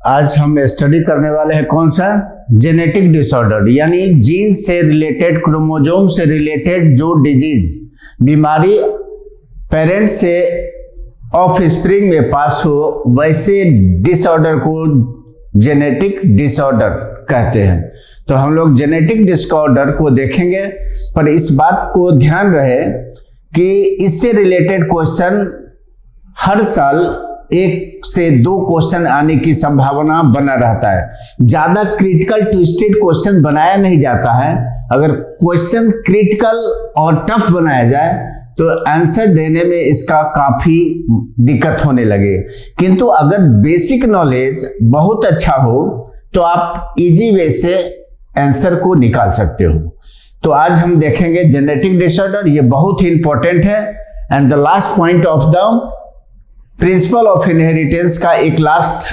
आज हम स्टडी करने वाले हैं कौन सा? जेनेटिक डिसऑर्डर, यानी जीन से रिलेटेड, क्रोमोजोम से रिलेटेड जो डिजीज, बीमारी पेरेंट्स से ऑफ स्प्रिंग में पास हो, वैसे डिसऑर्डर को जेनेटिक डिसऑर्डर कहते हैं। तो हम लोग जेनेटिक डिसऑर्डर को देखेंगे, पर इस बात को ध्यान रहे कि इससे रिलेटेड क्वेश्चन हर साल 1 से 2 क्वेश्चन आने की संभावना बना रहता है। ज्यादा क्रिटिकल ट्विस्टेड क्वेश्चन बनाया नहीं जाता है। अगर क्वेश्चन क्रिटिकल और टफ बनाया जाए तो आंसर देने में इसका काफी दिक्कत होने लगे, किंतु अगर बेसिक नॉलेज बहुत अच्छा हो तो आप इजी वे से आंसर को निकाल सकते हो। तो आज हम देखेंगे जेनेटिक डिसऑर्डर, ये बहुत ही इंपॉर्टेंट है। And the last point of the principle of inheritance का एक लास्ट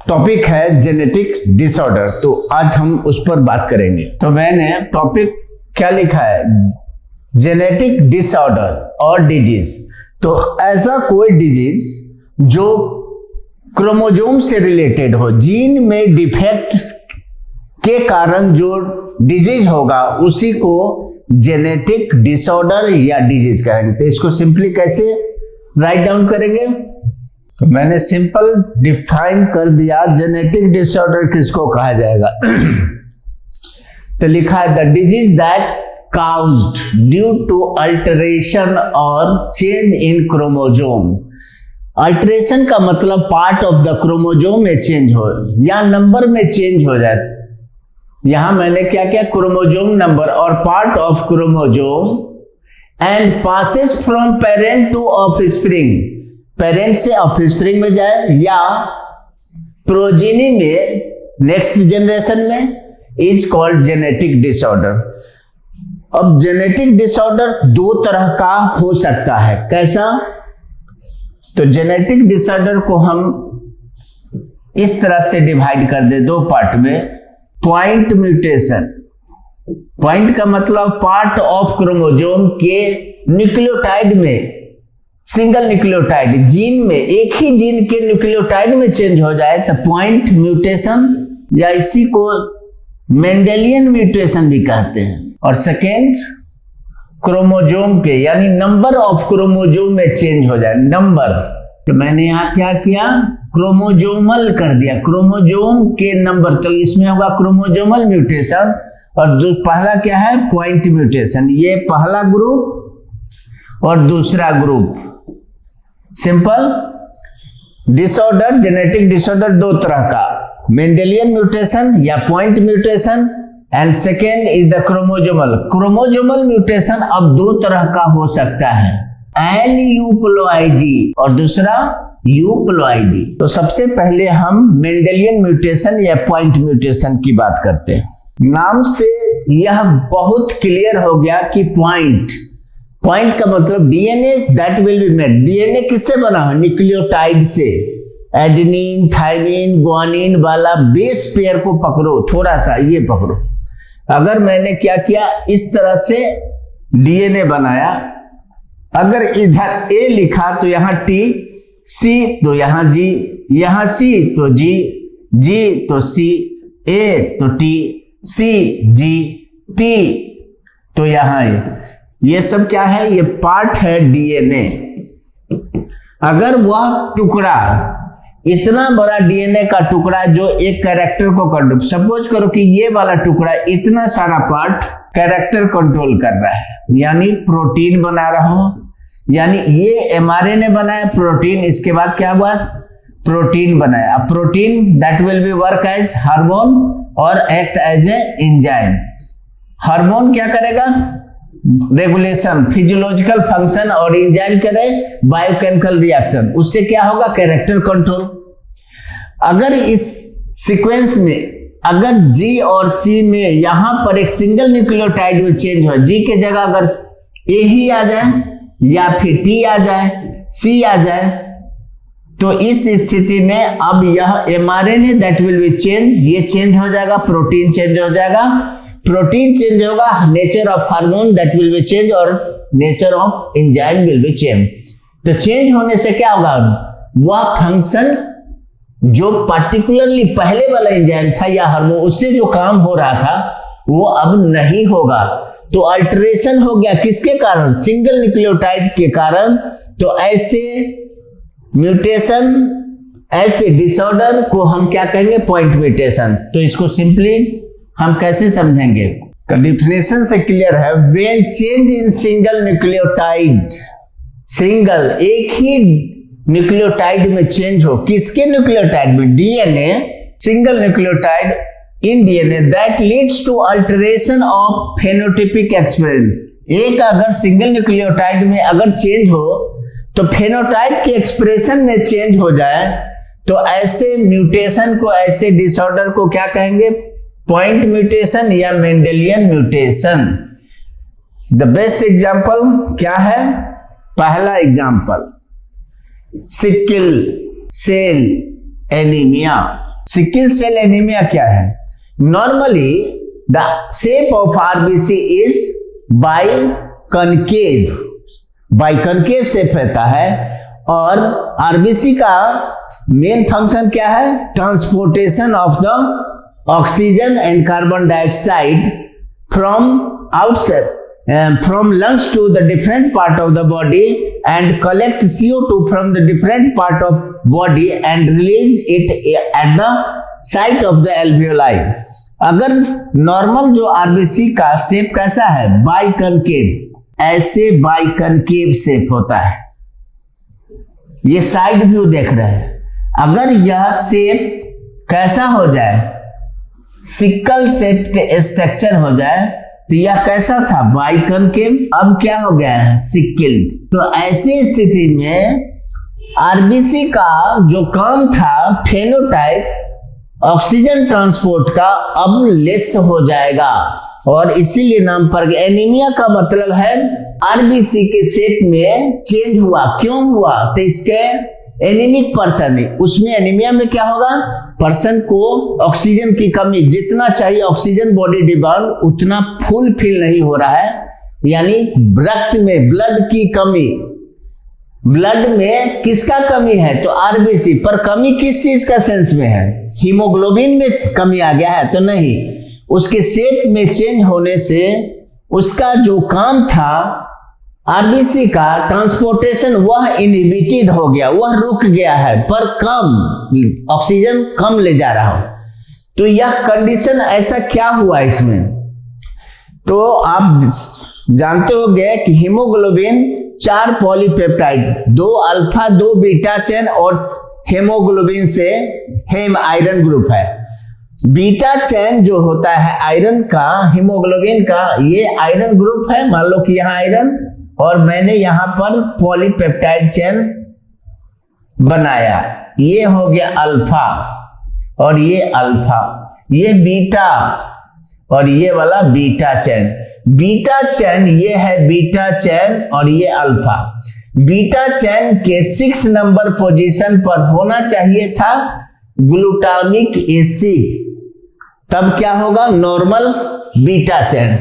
टॉपिक है जेनेटिक डिसऑर्डर। तो आज हम उस पर बात करेंगे। तो मैंने टॉपिक क्या लिखा है? जेनेटिक डिसऑर्डर और डिजीज। तो ऐसा कोई डिजीज जो क्रोमोजोम से रिलेटेड हो, जीन में डिफेक्ट के कारण जो डिजीज होगा उसी को जेनेटिक डिसऑर्डर या डिजीज कहेंगे। तो इसको सिंपली कैसे राइट डाउन करेंगे? तो मैंने सिंपल डिफाइन कर दिया जेनेटिक डिसऑर्डर किसको कहा जाएगा। तो लिखा है the disease that caused due to alteration or change in chromosome। Alteration का मतलब पार्ट ऑफ द क्रोमोजोम में चेंज हो या नंबर में चेंज हो जाए। यहां मैंने क्या किया? क्रोमोजोम नंबर और part of chromosome and passes from parent to offspring, parent से ऑफस्प्रिंग में जाए या प्रोजेनी में नेक्स्ट जनरेशन में, इज कॉल्ड जेनेटिक डिसऑर्डर। अब जेनेटिक डिसऑर्डर 2 तरह का हो सकता है। कैसा? तो जेनेटिक डिसऑर्डर को हम इस तरह से डिवाइड कर दे 2 पार्ट में। पॉइंट म्यूटेशन, पॉइंट का मतलब पार्ट ऑफ क्रोमोजोम के न्यूक्लियोटाइड में, सिंगल न्यूक्लियोटाइड जीन में, एक ही जीन के न्यूक्लियोटाइड में चेंज हो जाए तो पॉइंट म्यूटेशन, या इसी को मेंडेलियन म्यूटेशन भी कहते हैं। और सेकेंड, क्रोमोजोम के यानी नंबर ऑफ क्रोमोजोम में चेंज हो जाए, नंबर। तो मैंने यहां क्या किया? क्रोमोजोमल कर दिया, क्रोमोजोम के नंबर। तो इसमें होगा क्रोमोजोमल म्यूटेशन। और पहला क्या है? Point mutation. ये पहला ग्रुप और दूसरा group. Simple disorder, genetic disorder 2 तरह का, मेंडेलियन म्यूटेशन या point mutation, and second is the chromosomal. Chromosomal mutation अब 2 तरह का हो सकता है, एनयूप्लॉइडी और दूसरा यूप्लॉइडी। तो सबसे पहले हम मेंडेलियन म्यूटेशन या पॉइंट म्यूटेशन की बात करते हैं। नाम से यह बहुत क्लियर हो गया कि पॉइंट का मतलब DNA that will be made. DNA किससे बना है? न्यूक्लियोटाइड से। एडेनिन, थाइमिन, ग्वानिन वाला बेस पेयर को पकड़ो, थोड़ा सा ये पकड़ो। अगर मैंने क्या किया? इस तरह से डीएनए बनाया। अगर इधर ए लिखा तो यहां टी, सी तो यहां जी, यहां सी तो जी, जी तो सी, ए तो टी, सी जी टी तो यहां ए। ये सब क्या है? ये पार्ट है डीएनए। अगर वह टुकड़ा, इतना बड़ा डीएनए का टुकड़ा जो एक कैरेक्टर को कंट्रोल, सपोज करो कि ये वाला टुकड़ा, इतना सारा पार्ट कैरेक्टर कंट्रोल कर रहा है, यानी प्रोटीन बना रहा हो, यानी ये एमआरएनए बनाया प्रोटीन, इसके बाद क्या हुआ? प्रोटीन बनाया। Protein that will be work as hormone और act as a enzyme. Hormone क्या करेगा? रेगुलेशन, फिजियोलॉजिकल फंक्शन, और एंजाइम करे बायोकेमिकल रिएक्शन। उससे क्या होगा? Character control. अगर इस सीक्वेंस में अगर जी और सी में यहां पर एक सिंगल न्यूक्लियोटाइड में चेंज हो, जी के जगह अगर ए ही आ जाए या फिर टी आ जाए, सी आ जाए, तो इस स्थिति में अब यह mRNA that will be change, ये चेंज हो जाएगा, प्रोटीन चेंज हो जाएगा। प्रोटीन चेंज होगा, nature of hormone that will be change और nature of enzyme will be change. तो चेंज होने से क्या होगा? वह फंक्शन जो पर्टिकुलरली पहले वाला एंजाइम था या हार्मोन, उससे जो काम हो रहा था वो अब नहीं होगा। तो अल्टरेशन हो गया किसके कारण? सिंगल न्यूक्लियोटाइड के कारण। तो ऐसे म्यूटेशन, ऐसे डिसऑर्डर को हम क्या कहेंगे? Point mutation. तो इसको सिंपली हम कैसे समझेंगे? तो डिफिनेशन से क्लियर है, when change in single nucleotide, single एक ही न्यूक्लियोटाइड में चेंज हो, किसके न्यूक्लियोटाइड में? DNA, single nucleotide in DNA, that leads to alteration of phenotypic expression. एक अगर सिंगल न्यूक्लियोटाइड में अगर चेंज हो तो फेनोटाइप के एक्सप्रेशन में चेंज हो जाए, तो ऐसे म्यूटेशन को, ऐसे डिसऑर्डर को क्या कहेंगे? पॉइंट म्यूटेशन या Mendelian mutation. The best example क्या है? पहला example sickle cell anaemia. Sickle cell anaemia क्या है? Normally the shape of RBC is biconcave, biconcave shape रहता है। और आरबीसी का मेन फंक्शन क्या है? Transportation of the oxygen and carbon dioxide from outside, from lungs to the different part of the body and collect CO2 from the different part of body and release it at the site of the alveoli। अगर normal जो RBC का shape कैसा है? Biconcave, ऐसे biconcave shape होता है। ये side view देख रहे हैं। अगर यह शेप कैसा हो जाए? सिकल शेप स्ट्रक्चर हो जाए तो यह कैसा था? बाइकनकेव, अब क्या हो गया है? सिकल्ड। तो ऐसी स्थिति में आरबीसी का जो काम था फेनोटाइप, ऑक्सीजन ट्रांसपोर्ट का, अब लेस हो जाएगा और इसीलिए नाम पड़ गया। एनीमिया का मतलब है आरबीसी के शेप में चेंज हुआ। क्यों हुआ? तो इसके एनीमिक पर्सन है, उसमें एनीमिया में क्या होगा? पर्सन को ऑक्सीजन की कमी, जितना चाहिए ऑक्सीजन बॉडी डिमांड उतना फुलफिल नहीं हो रहा है, यानी रक्त में ब्लड की कमी। ब्लड में किसका कमी है? तो आरबीसी। पर कमी किस चीज का सेंस में है? हीमोग्लोबिन में कमी आ गया है? तो नहीं, उसके शेप में चेंज होने से उसका जो काम था आरबीसी का ट्रांसपोर्टेशन, वह इनहिबिटेड हो गया, वह रुक गया है, पर कम ऑक्सीजन कम ले जा रहा हो। तो यह कंडीशन, ऐसा क्या हुआ इसमें? तो आप जानते होंगे कि haemoglobin 4 polypeptide, 2 alpha 2 beta chain और हेमोग्लोबिन से हेम आयरन ग्रुप है। बीटा चेन जो होता है आयरन का, हीमोग्लोबिन का, ये आयरन ग्रुप है। मान लो कि यहाँ आयरन और मैंने यहां पर पॉलीपेप्टाइड चेन बनाया, ये हो गया अल्फा और ये अल्फा, ये बीटा और ये वाला बीटा चेन। बीटा चेन ये है बीटा चेन और ये अल्फा। बीटा चेन के 6 नंबर पोजीशन पर होना चाहिए था ग्लूटामिक एसिड, तब क्या होगा? Normal beta chain.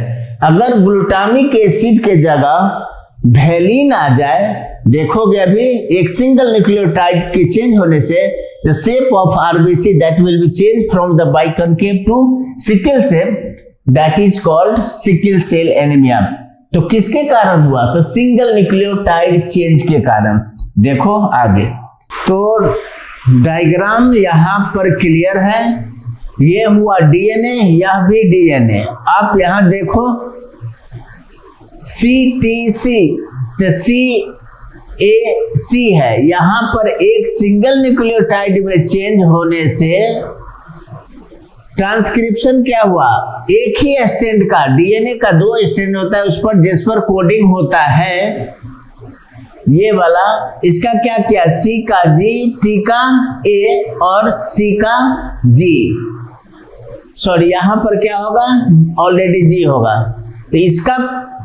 अगर ग्लूटामिक एसिड के जगह वैलिन आ जाए, देखोगे अभी एक सिंगल न्यूक्लियोटाइड के चेंज होने से the shape of RBC that will be change from the biconcave to sickle shape, that is called sickle cell anaemia. तो किसके कारण हुआ? तो सिंगल न्यूक्लियोटाइड चेंज के कारण। देखो आगे, तो डायग्राम यहां पर क्लियर है। ये हुआ डीएनए, यह भी डीएनए। आप यहां देखो CTC, तो CAC है। यहां पर एक सिंगल न्यूक्लियोटाइड में चेंज होने से ट्रांसक्रिप्शन क्या हुआ? एक ही स्ट्रैंड का, डीएनए का 2 स्ट्रैंड होता है उस पर, जिस पर कोडिंग होता है ये वाला। इसका क्या किया? C का G, T का A और C का G। सॉरी, यहां पर क्या होगा? ऑलरेडी G होगा। तो इसका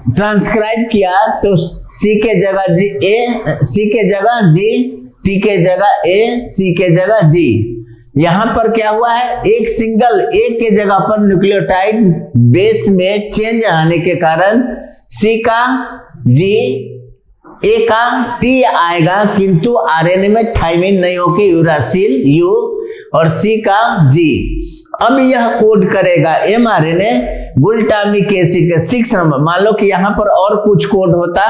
ट्रांसक्राइब किया तो C के जगह G, A, C के जगह G, T के जगह A, C के जगह G। यहां पर क्या हुआ है? एक सिंगल A के जगह पर न्यूक्लियोटाइड बेस में चेंज आने के कारण C का G, A का T आएगा, किंतु आरएनए में थाइमिन नहीं होके यूरासिल U और C का G। अब यह कोड करेगा mRNA ग्लूटामिक एसिड के 6 नंबर। मान लो कि यहाँ पर और कुछ कोड होता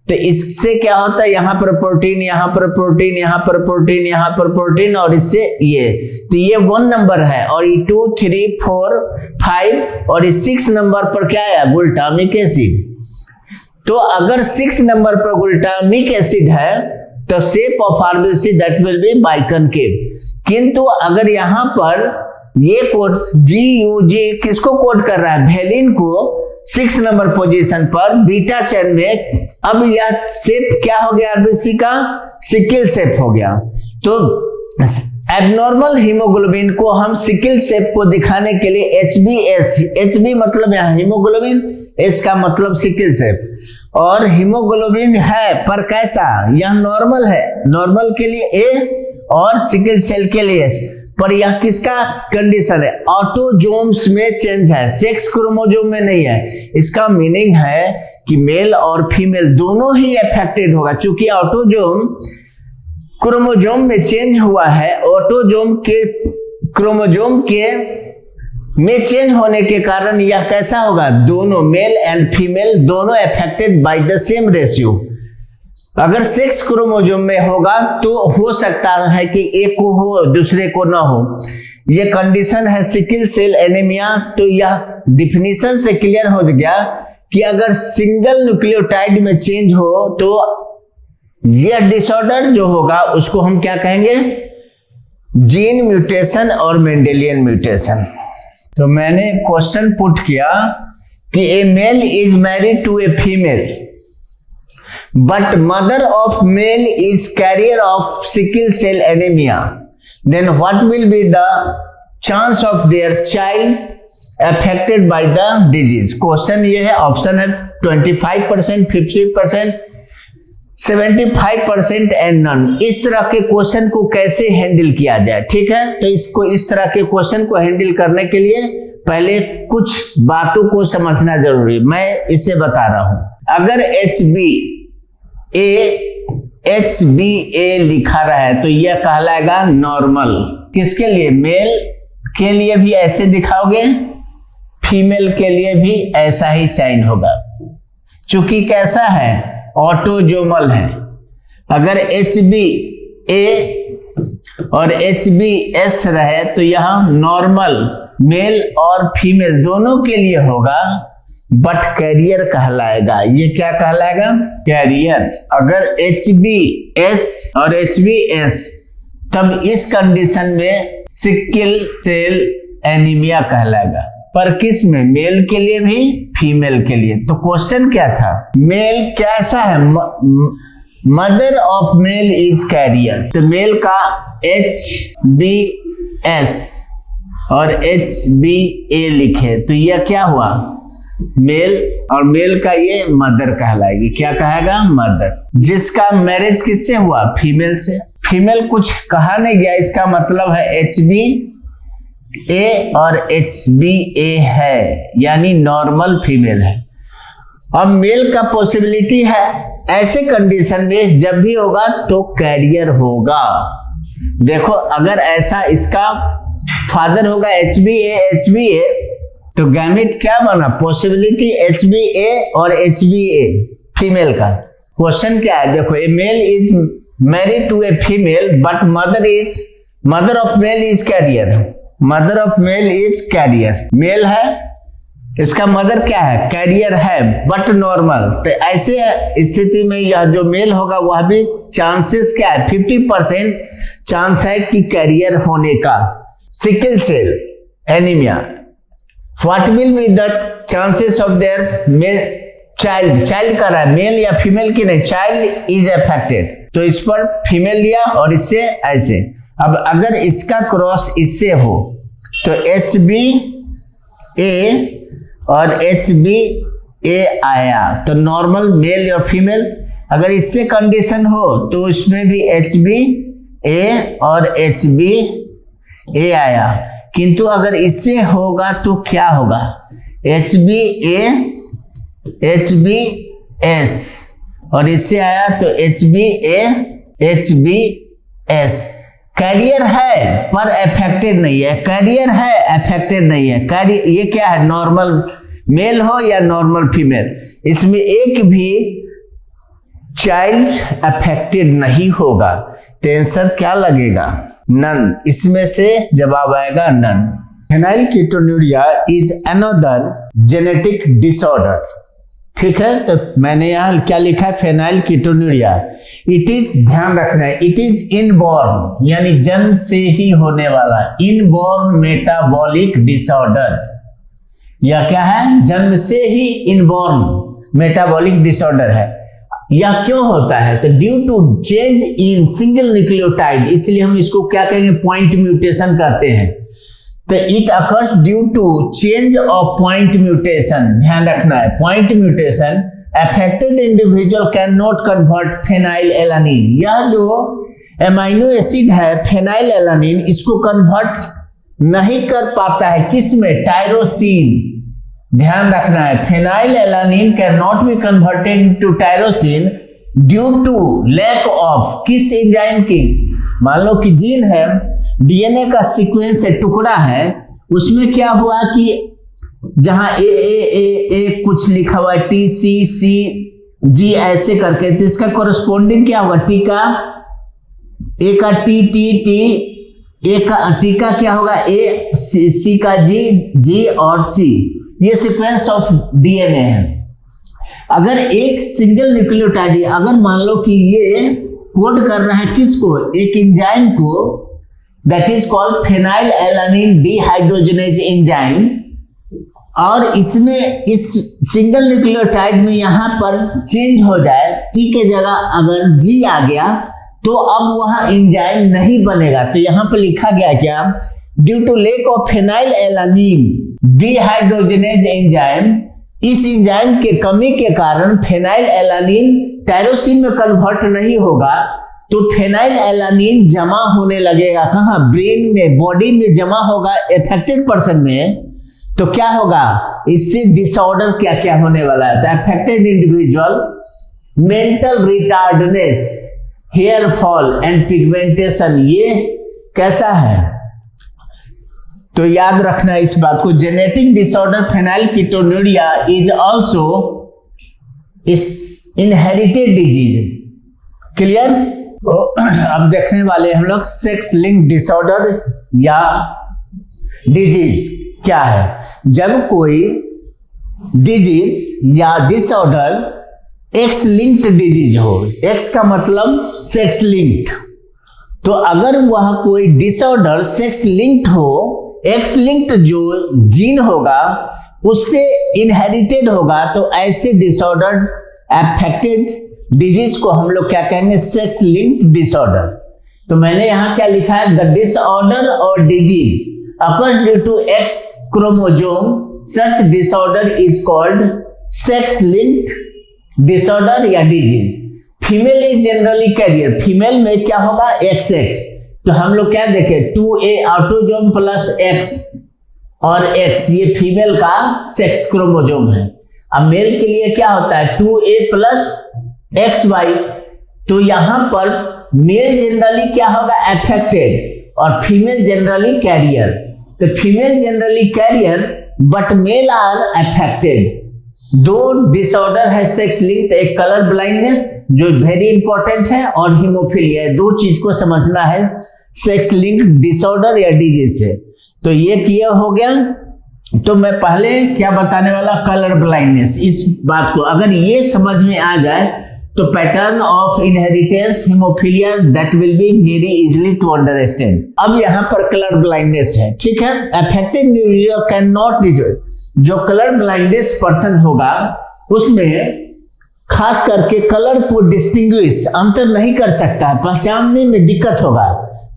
तो इससे क्या होता है, यहाँ पर प्रोटीन, यहाँ पर प्रोटीन, यहाँ पर प्रोटीन, यहाँ पर प्रोटीन, और इससे ये, तो ये 1 नंबर है और ये 2, 3, 4, 5 और इस 6 नंबर पर क्या है, ग्लूटामिक एसिड। तो अगर 6 नंबर पर ग्लूटामिक एसिड है तो shape of RBC that will B biconcave. किंतु अगर यहाँ पर ये कोड GUG किसको कोड कर रहा है, वेलिन को 6 नंबर पोजीशन पर बीटा चेन में। अब यह शेप क्या हो गया आरबीसी का, सिकल शेप हो गया। तो एबनॉर्मल हीमोग्लोबिन को हम सिकल शेप को दिखाने के लिए HbS, Hb मतलब यहाँ हीमोग्लोबिन, S का मतलब सिकल शेप, और हीमोग्लोबिन है पर कैसा, यह नॉर्मल है, नॉर्मल के लिए A और सिकल सेल के लिए S, पर यह किसका कंडीशन है, ऑटोजोम्स में चेंज है, सेक्स क्रोमोजोम में नहीं है। इसका मीनिंग है कि मेल और फीमेल दोनों ही अफेक्टेड होगा। चूंकि ऑटोजोम क्रोमोजोम में चेंज हुआ है, ऑटोजोम के क्रोमोजोम के में चेंज होने के कारण यह कैसा होगा, दोनों मेल एंड फीमेल दोनों affected by the same ratio. अगर सेक्स क्रोमोजोम में होगा तो हो सकता है कि एक को हो दूसरे को ना हो। यह कंडीशन है सिकल सेल एनीमिया। तो यह डिफिनीशन से क्लियर हो गया कि अगर सिंगल न्यूक्लियोटाइड में चेंज हो तो यह डिसऑर्डर जो होगा उसको हम क्या कहेंगे, जीन म्यूटेशन और मेंडेलियन म्यूटेशन। तो मैंने क्वेश्चन पुट किया कि a male is married to a female but mother of male is carrier of sickle cell anemia, then what will be the chance of their child affected by the disease? Question ये है, option है 25%, 50%, 75% and none. इस तरह के question को कैसे handle किया जाए, ठीक है। तो इसको इस तरह के क्वेश्चन को हैंडल करने के लिए पहले कुछ बातों को समझना जरूरी है। मैं इसे बता रहा हूं। अगर HbA लिखा रहा है तो यह कहलाएगा नॉर्मल। किसके लिए, मेल के लिए भी ऐसे दिखाओगे, फीमेल के लिए भी ऐसा ही साइन होगा। चूंकि कैसा है, ऑटोजोमल है। अगर HbA और HbS रहे तो यह नॉर्मल मेल और फीमेल दोनों के लिए होगा, बट कैरियर कहलाएगा। ये क्या कहलाएगा, कैरियर। अगर HbS और HbS, तब इस कंडीशन में सिकल सेल एनीमिया कहलाएगा। पर किस में, मेल के लिए भी फीमेल के लिए। तो क्वेश्चन क्या था, मेल कैसा है, mother of male is carrier. तो मेल का HbS और HbA लिखे तो यह क्या हुआ, मेल, और मेल का ये मदर कहलाएगी। क्या कहेगा, मदर। जिसका मैरिज किससे हुआ, फीमेल से। फीमेल कुछ कहा नहीं गया, इसका मतलब है HbA और HbA है, यानी नॉर्मल फीमेल है। अब मेल का पॉसिबिलिटी है, ऐसे कंडीशन में जब भी होगा तो कैरियर होगा। देखो अगर ऐसा इसका फादर होगा HbA तो गैमेट क्या बना, पॉसिबिलिटी HbA और HbA फीमेल का। क्वेश्चन क्या है, देखो a male is married to a female but mother of male is carrier. Mother of male is carrier, male है, इसका मदर क्या है, कैरियर है बट नॉर्मल। तो ऐसे स्थिति में यह जो मेल होगा वह भी चांसेस क्या है, 50% चांस है कि कैरियर होने का। Sickle cell anaemia, What will be the chances of their male child? Child का रहा है, मेल या फीमेल की नहीं, चाइल्ड इज अफेक्टेड। तो इस पर फीमेल लिया और इससे ऐसे। अब अगर इसका क्रॉस इससे हो तो HbA और HbA आया तो नॉर्मल मेल और फीमेल। अगर इससे कंडीशन हो तो उसमें भी HbA और HbA आया। किंतु अगर इससे होगा तो क्या होगा, HbA HbS और इससे आया तो HbA HbS। कैरियर है पर अफेक्टेड नहीं है, कैरियर है अफेक्टेड नहीं है। कैरियर ये क्या है, नॉर्मल मेल हो या नॉर्मल फीमेल, इसमें एक भी चाइल्ड अफेक्टेड नहीं होगा। तो आंसर क्या लगेगा, नन। इसमें से जवाब आएगा none. Phenylketonuria is another genetic disorder. ठीक है, तो मैंने यहाँ क्या लिखा है, फेनाइलकीटोन्यूरिया। इट इज, ध्यान रखना है, इट इज इनबॉर्न यानी जन्म से ही होने वाला, इनबॉर्न मेटाबॉलिक डिसऑर्डर। यह क्या है, जन्म से ही इनबॉर्न मेटाबॉलिक डिसऑर्डर है। यह क्यों होता है, तो due to change in single nucleotide, इसलिए हम इसको क्या कहेंगे, पॉइंट म्यूटेशन कहते हैं। तो it occurs due to change of point mutation, ध्यान रखना है, point mutation affected individual can not convert phenylalanine. यह जो एमाइनो एसिड है फेनाइल एलानिन, इसको कन्वर्ट नहीं कर पाता है, किस में, टायरोसिन। ध्यान रखना है, phenylalanine can not be converted into tyrosine due to lack of किस एंजाइम की। मान लो कि जीन है, डीएनए का सीक्वेंस है, टुकड़ा है, उसमें क्या हुआ कि जहां ए कुछ लिखा हुआ है, टी सी सी जी ऐसे करके, तो इसका कोरस्पोंडिंग क्या होगा, टी का, ए का टी टी टी, ए का टी का क्या होगा, ए सी का जी, जी और सी, ये सीक्वेंस ऑफ डीएनए है। अगर एक सिंगल न्यूक्लियोटाइड, अगर मान लो कि ये कोड कर रहा है किसको, एक एंजाइम को, that is called phenyl alanine dehydrogenase enzyme, और इसमें इस सिंगल न्यूक्लियोटाइड में यहां पर चेंज हो जाए, टी के जगह अगर जी आ गया, तो अब वह एंजाइम नहीं बनेगा। तो यहां पर लिखा गया क्या, due to lack of phenylalanine dehydrogenase enzyme, इस एंजाइम के कमी के कारण फेनाइल एलानिन टायरोसिन में कन्वर्ट नहीं होगा, तो फेनाइल एलानिन जमा होने लगेगा कहाँ, ब्रेन में, बॉडी में जमा होगा अफेक्टेड पर्सन में। तो क्या होगा, इससे डिसऑर्डर क्या क्या होने वाला है, तो affected individual mental retardness, hair fall and pigmentation. ये कैसा है, तो याद रखना इस बात को, genetic disorder phenylketonuria is also is inherited disease. Clear. तो अब देखने वाले हम लोग सेक्स लिंक डिसऑर्डर या डिजीज क्या है। जब कोई डिजीज या डिसऑर्डर एक्स लिंक्ड डिजीज हो, एक्स का मतलब सेक्स लिंक्ड, तो अगर वह कोई डिसऑर्डर सेक्स लिंक्ड हो, एक्स लिंक्ड जो जीन होगा उससे इनहेरिटेड होगा, तो ऐसे डिसऑर्डर अफेक्टेड डिजीज को हम लोग क्या कहेंगे, सेक्स लिंक्ड डिसऑर्डर। तो मैंने यहां क्या लिखा है, द डिसऑर्डर और disease occurs due to X chromosome, such disorder is called sex linked disorder या disease. Female is generally carrier, female में क्या होगा, XX। तो हम लोग क्या देखें, 2A ऑटोजोम प्लस X और X, ये फीमेल का सेक्स क्रोमोसोम है। अब मेल के लिए क्या होता है, 2A प्लस XY। तो यहां पर मेल जनरली क्या होगा, अफेक्टेड, और फीमेल जनरली कैरियर। तो female generally carrier but male are affected. दो डिसऑर्डर है सेक्स लिंक्ड, एक कलर ब्लाइंडनेस जो वेरी इंपॉर्टेंट है, और हीमोफीलिया। दो चीज को समझना है सेक्स लिंक्ड डिसऑर्डर या डिजीज से। तो ये क्लियर हो गया। तो मैं पहले क्या बताने वाला, कलर ब्लाइंडनेस। इस बात को अगर ये समझ में आ जाए तो pattern of inheritance haemophilia that will be very easily to understand. अब यहाँ पर कलर ब्लाइंडनेस है, ठीक है। अफेक्टेड इंडिविजुअल कैन नॉट, जो कलर ब्लाइंडनेस पर्सन होगा उसमें खास करके कलर को डिस्टिंग्विश, अंतर नहीं कर सकता, पहचानने में दिक्कत होगा,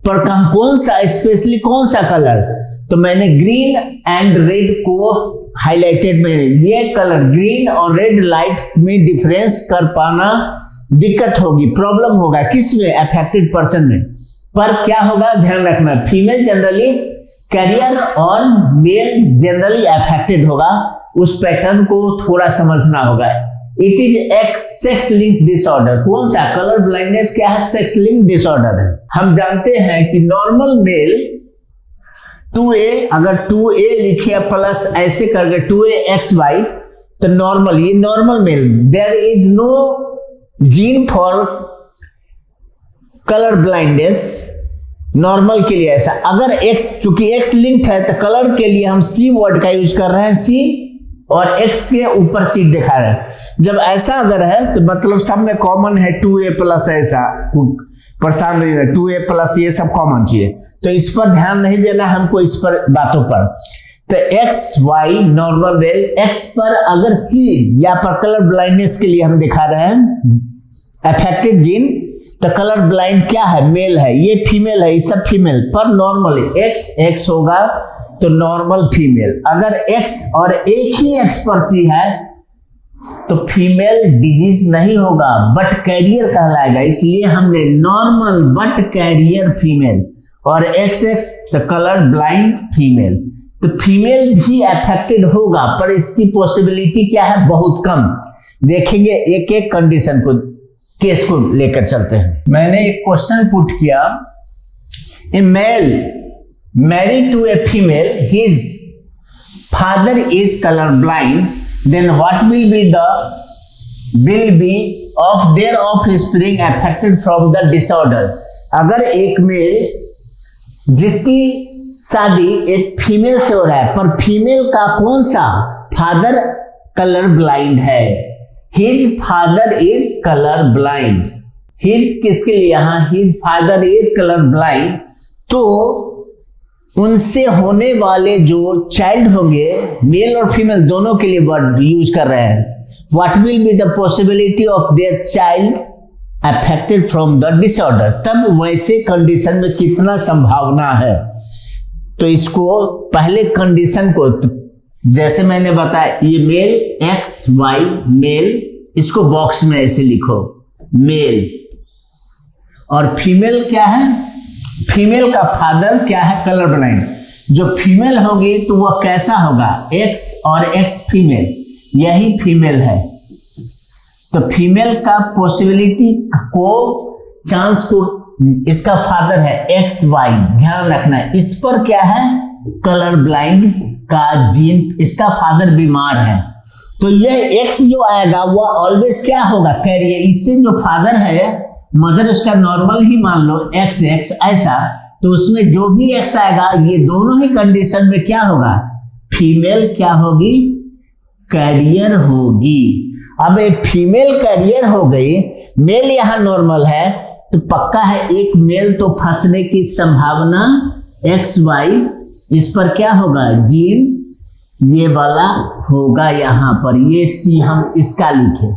पर कहाँ कौन सा, स्पेशली कौन सा कलर। तो मैंने ग्रीन एंड रेड को हाईलाइटेड में, ये कलर ग्रीन और रेड लाइट में डिफरेंस कर पाना दिक्कत होगी, प्रॉब्लम होगा, किसमें, अफेक्टेड पर्सन में। पर क्या होगा, ध्यान रखना, फीमेल जनरली कैरियर और मेल जनरली अफेक्टेड होगा। उस पैटर्न को थोड़ा समझना होगा। इट इज एक सेक्स लिंक डिसऑर्डर। कौन सा? कलर ब्लाइंडनेस क्या है? सेक्स लिंक डिसऑर्डर है। हम जानते हैं कि नॉर्मल मेल 2a, अगर 2a लिखे प्लस ऐसे करके 2axy, तो नॉर्मल, ये normal male, there is no gene for colour blindness normal के लिए। ऐसा अगर x, चूंकि x लिंक्ड है तो कलर के लिए हम C वर्ड का यूज कर रहे हैं, C, और x के ऊपर C दिखा रहे हैं। जब ऐसा अगर है तो मतलब सब में कॉमन है 2a प्लस, ऐसा परेशान नहीं है, 2a प्लस ये सब कॉमन चीज है, तो इस पर ध्यान नहीं देना हमको, इस पर बातों पर। तो x y normal male, x पर अगर C या पर कलर ब्लाइंडनेस के लिए हम दिखा रहे हैं अफेक्टेड जीन, तो कलर ब्लाइंड क्या है? मेल है, ये फीमेल है, ये सब फीमेल, पर नॉर्मल x होगा तो नॉर्मल फीमेल। अगर x और एक ही x पर C है तो फीमेल डिजीज नहीं होगा बट कैरियर कहलाएगा, इसलिए हमने नॉर्मल बट कैरियर फीमेल, और XX तो कलर ब्लाइंड फीमेल। तो फीमेल भी अफेक्टेड होगा पर इसकी पॉसिबिलिटी क्या है? बहुत कम। देखेंगे एक एक कंडीशन को, केस को लेकर चलते हैं। मैंने एक क्वेश्चन पुट किया, a male married to a female, his father is colour blind, then what will be of their offspring affected from the disorder. अगर एक मेल जिसकी शादी एक फीमेल से हो रहा है, पर फीमेल का कौन सा फादर कलर ब्लाइंड है, his father is colour blind, his किसके लिए? यहाँ his father is colour blind, तो उनसे होने वाले जो चाइल्ड होंगे, मेल और फीमेल दोनों के लिए वर्ड यूज कर रहे हैं, what will be the possibility of their child affected from the disorder. तब वैसे कंडीशन में कितना संभावना है, तो इसको पहले कंडीशन को, जैसे मैंने बताया, ये मेल XY मेल, इसको बॉक्स में ऐसे लिखो मेल, और फीमेल क्या है? फीमेल का फादर क्या है? Colour blind. जो फीमेल होगी तो वह कैसा होगा? X और X फीमेल, यही फीमेल है, तो फीमेल का पॉसिबिलिटी को, चांस को, इसका फादर है XY, ध्यान रखना है। इस पर क्या है? कलर ब्लाइंड का जीन, इसका फादर बीमार है, तो यह X जो आएगा वह ऑलवेज क्या होगा? कैरियर। इससे जो फादर है, मदर उसका नॉर्मल ही मान लो XX ऐसा, तो उसमें जो भी X आएगा, ये दोनों ही कंडीशन में क्या होगा? फीमेल क्या होगी? कैरियर होगी। अब एक फीमेल कैरियर हो गई, मेल यहाँ नॉर्मल है, तो पक्का है एक मेल तो फंसने की संभावना XY, इस पर क्या होगा? जीन ये वाला होगा यहाँ पर, ये C हम इसका लिखे,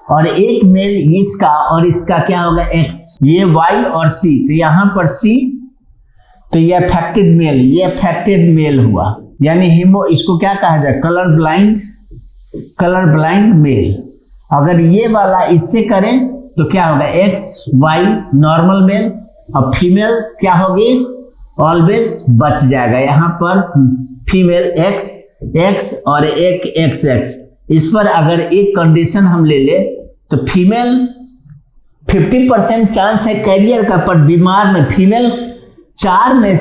और एक मेल इसका और इसका क्या होगा? X, ये Y और C, तो यहाँ पर C, तो ये अफेक्टेड मेल, ये अफेक्टेड मेल हुआ, यानी हिमो, इसको क्या कहा जाए? Colour blind mail. अगर ये वाला इससे करें तो क्या होगा? XY नॉर्मल मेल, और फीमेल क्या होगी? ऑलवेज बच जाएगा, यहाँ पर फीमेल X और एक XX। इस पर अगर एक कंडीशन हम ले ले तो फीमेल 50% चांस है कैरियर का, पर बीमार में फीमेल चार में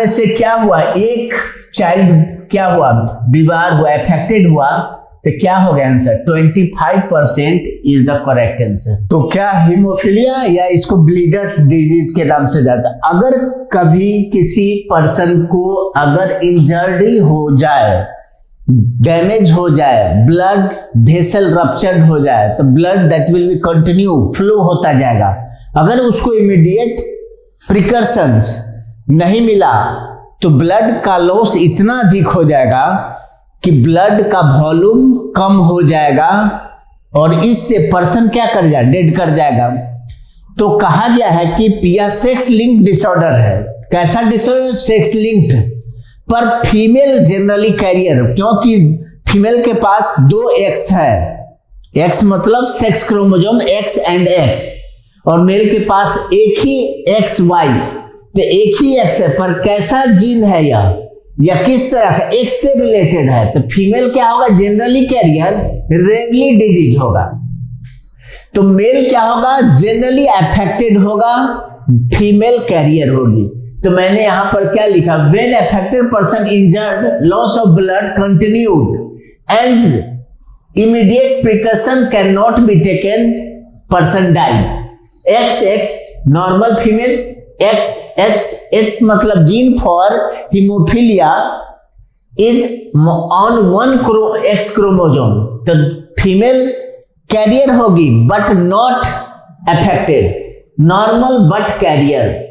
से क्या हुआ? एक चाइल्ड क्या हुआ? बीमार हुआ, अफेक्टेड हुआ, तो क्या हो गया answer? 25% is the correct answer. तो क्या हीमोफीलिया या इसको ब्लीडर्स डिजीज के नाम से जाता है। अगर कभी किसी पर्सन को अगर इंजर्डी हो जाए, डैमेज हो जाए, ब्लड वेसल रप्चर्ड हो जाए, तो blood that will B continue flow होता जाएगा। अगर उसको इमीडिएट प्रिकॉशंस नहीं मिला तो ब्लड का लॉस इतना अधिक हो जाएगा कि ब्लड का वॉल्यूम कम हो जाएगा और इससे पर्सन क्या कर जाए? डेड कर जाएगा। तो कहा गया है कि यह सेक्स लिंक डिसऑर्डर है। कैसा डिसऑर्डर? सेक्स लिंक्ड, पर फीमेल जनरली कैरियर, क्योंकि फीमेल के पास 2 X है, X मतलब sex chromosome X and X, और मेल के पास एक ही XY, तो एक ही X है, पर कैसा जीन है यह? या किस तरह का, एक्स से रिलेटेड है, तो फीमेल क्या होगा, जनरली कैरियर, रेयरली डिजीज होगा। तो मेल क्या होगा, जनरली अफेक्टेड होगा, फीमेल कैरियर होगी। तो मैंने यहां पर क्या लिखा, when affected person injured, loss of blood continued and immediate precaution can not be taken, person died. XX normal female, XH मतलब gene for haemophilia is on 1 X chromosome, तो फीमेल कैरियर होगी but not affected, normal but carrier.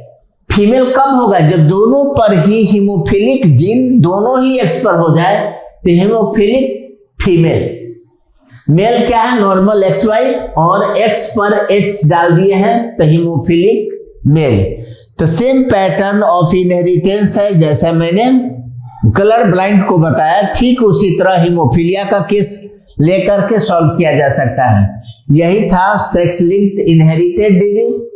Female कब होगा, जब दोनों पर ही haemophilic gene दोनों ही X पर हो जाए तो हीमोफिलिक फीमेल। मेल क्या है, नॉर्मल XY और X पर H डाल दिए हैं तो हीमोफिलिक मेल। तो सेम पैटर्न ऑफ इनहेरिटेंस है जैसा मैंने कलर ब्लाइंड को बताया, ठीक उसी तरह हीमोफीलिया का केस लेकर के सॉल्व किया जा सकता है। यही था सेक्स लिंक्ड इनहेरिटेड डिजीज।